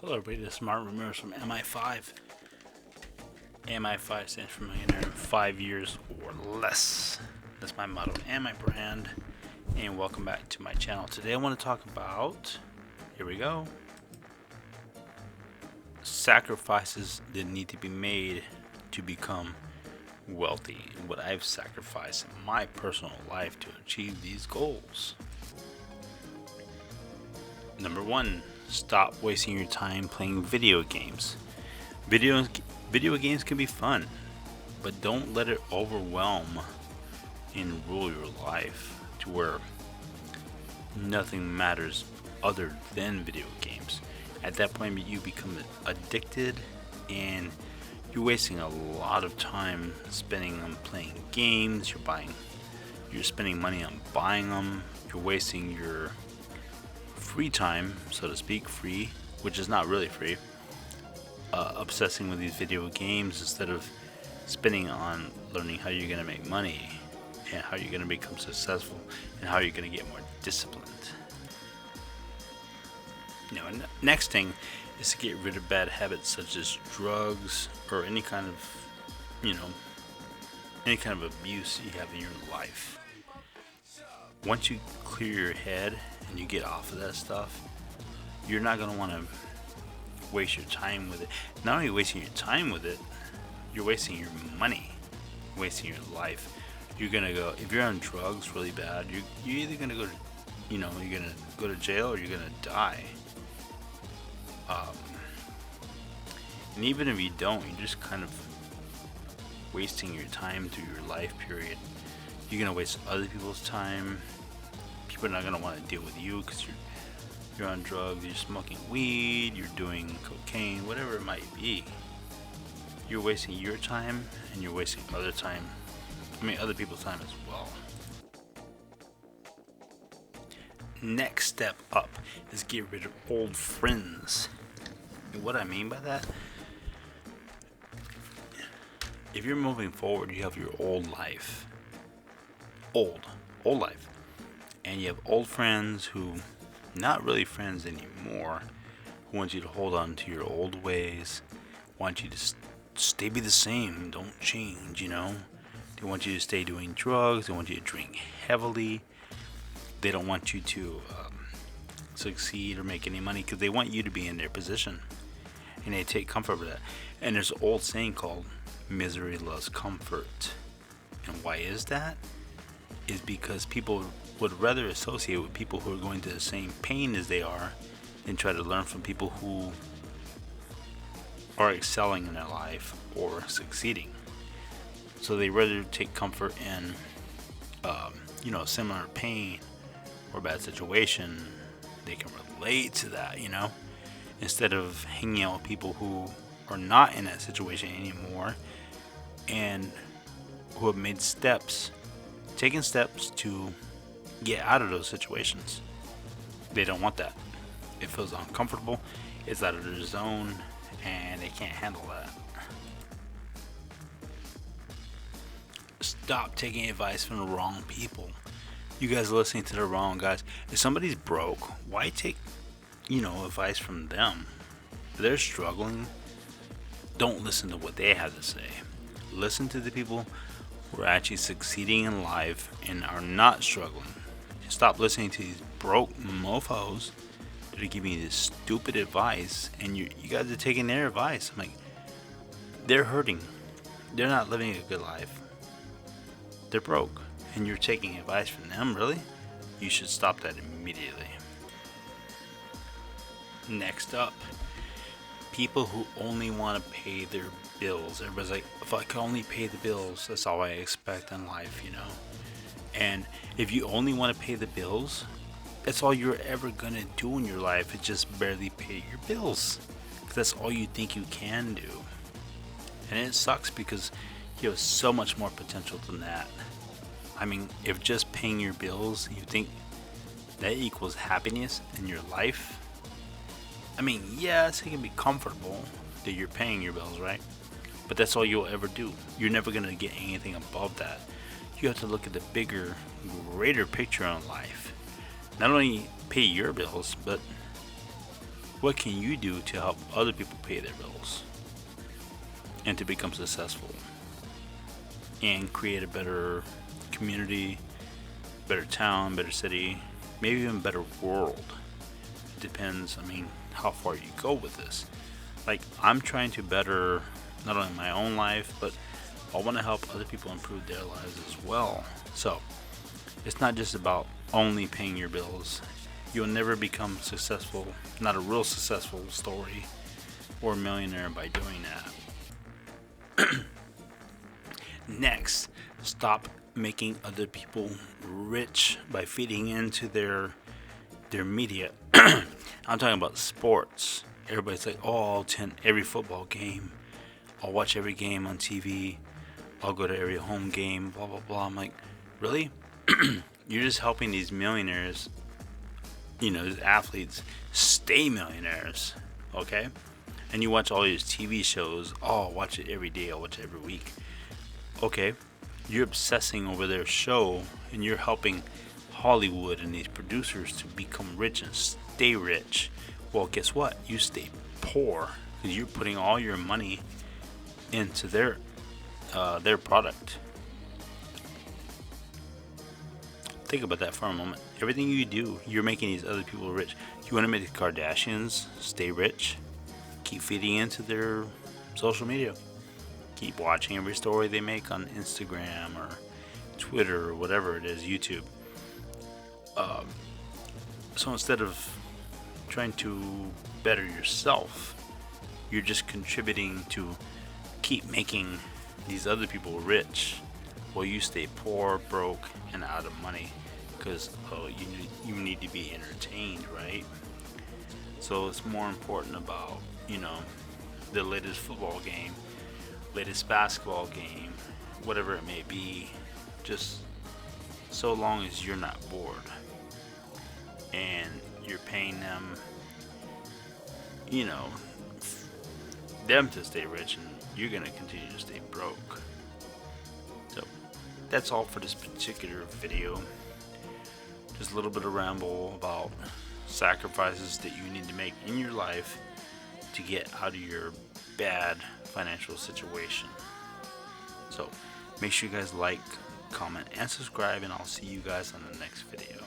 Hello everybody, this is Ramirez from MI5. MI5 stands for millionaire in 5 years or less. That's my motto and my brand. And welcome back to my channel. Today I want to talk about, here we go, sacrifices that need to be made to become wealthy. What I've sacrificed in my personal life to achieve these goals. Number 1. Stop wasting your time playing video games. Video games can be fun, but don't let it overwhelm and rule your life to where nothing matters other than video games. At that point, you become addicted and you're wasting a lot of time spending on playing games. You're spending money on buying them. You're wasting your free time, so to speak, which is not really free, obsessing with these video games instead of spending on learning how you're going to make money and how you're going to become successful and how you're going to get more disciplined. Next thing is to get rid of bad habits such as drugs or any kind of abuse you have in your life. Once you clear your head and you get off of that stuff, you're not going to want to waste your time with it. Not only wasting your time with it, you're wasting your money, wasting your life. You're going to go, if you're on drugs really bad, you're either going to go to, you're going to go to jail or you're going to die. And even if you don't, you're just kind of wasting your time through your life period. You're going to waste other people's time. People are not going to want to deal with you because you're on drugs, you're smoking weed, you're doing cocaine, whatever it might be. You're wasting your time and you're wasting other people's time as well. Next step up is get rid of old friends. And what I mean by that, if you're moving forward, you have your old life. Old life. And you have old friends who, not really friends anymore, who want you to hold on to your old ways, want you to be the same, don't change, They want you to stay doing drugs, they want you to drink heavily, they don't want you to succeed or make any money because they want you to be in their position. And they take comfort with that. And there's an old saying called misery loves comfort. And why is that? Is because people would rather associate with people who are going through the same pain as they are than try to learn from people who are excelling in their life or succeeding. So they rather take comfort in similar pain or bad situation. They can relate to that, instead of hanging out with people who are not in that situation anymore and who have made taken steps to get out of those situations. They don't want that. It feels uncomfortable, it's out of their zone, and they can't handle that. Stop taking advice from the wrong people. You guys are listening to the wrong guys. If somebody's broke, why take advice from them? If they're struggling, don't listen to what they have to say. Listen to the people who are actually succeeding in life and are not struggling. Stop listening to these broke mofos that are giving you this stupid advice, and you guys are taking their advice. I'm like, they're hurting. They're not living a good life. They're broke, and you're taking advice from them, really? You should stop that immediately. Next up, people who only want to pay their bills. Everybody's like, if I can only pay the bills, that's all I expect in life, And if you only want to pay the bills, that's all you're ever going to do in your life is just barely pay your bills. Because that's all you think you can do. And it sucks because you have so much more potential than that. I mean, if just paying your bills, you think that equals happiness in your life? I mean, yes, it can be comfortable that you're paying your bills, right? But that's all you'll ever do. You're never going to get anything above that. You have to look at the bigger, greater picture on life. Not only pay your bills, but What can you do to help other people pay their bills and to become successful and create a better community, better town, better city, maybe even better world? It depends, how far you go with this. Like, I'm trying to better not only my own life, but I want to help other people improve their lives as well. So, it's not just about only paying your bills. You'll never become successful, not a real successful story or a millionaire by doing that. Next, stop making other people rich by feeding into their media. I'm talking about sports. Everybody's like, oh, I'll attend every football game. I'll watch every game on TV. I'll go to every home game, blah, blah, blah. I'm like, really? You're just helping these millionaires, these athletes, stay millionaires, okay? And you watch all these TV shows. Oh, I'll watch it every day. I'll watch it every week. Okay, you're obsessing over their show, and you're helping Hollywood and these producers to become rich and stay rich. Well, guess what? You stay poor because you're putting all your money into their product. Think about that for a moment. Everything you do, you're making these other people rich. You want to make the Kardashians stay rich? Keep feeding into their social media. Keep watching every story they make on Instagram or Twitter or whatever it is, YouTube. So instead of trying to better yourself, you're just contributing to keep making these other people rich while you stay poor, broke, and out of money because you need to be entertained, right? So it's more important about the latest football game, latest basketball game, whatever it may be, just so long as you're not bored and you're paying them them to stay rich, and you're gonna continue to stay broke. So that's all for this particular video. Just a little bit of ramble about sacrifices that you need to make in your life to get out of your bad financial situation. So make sure you guys like, comment, and subscribe, and I'll see you guys on the next video.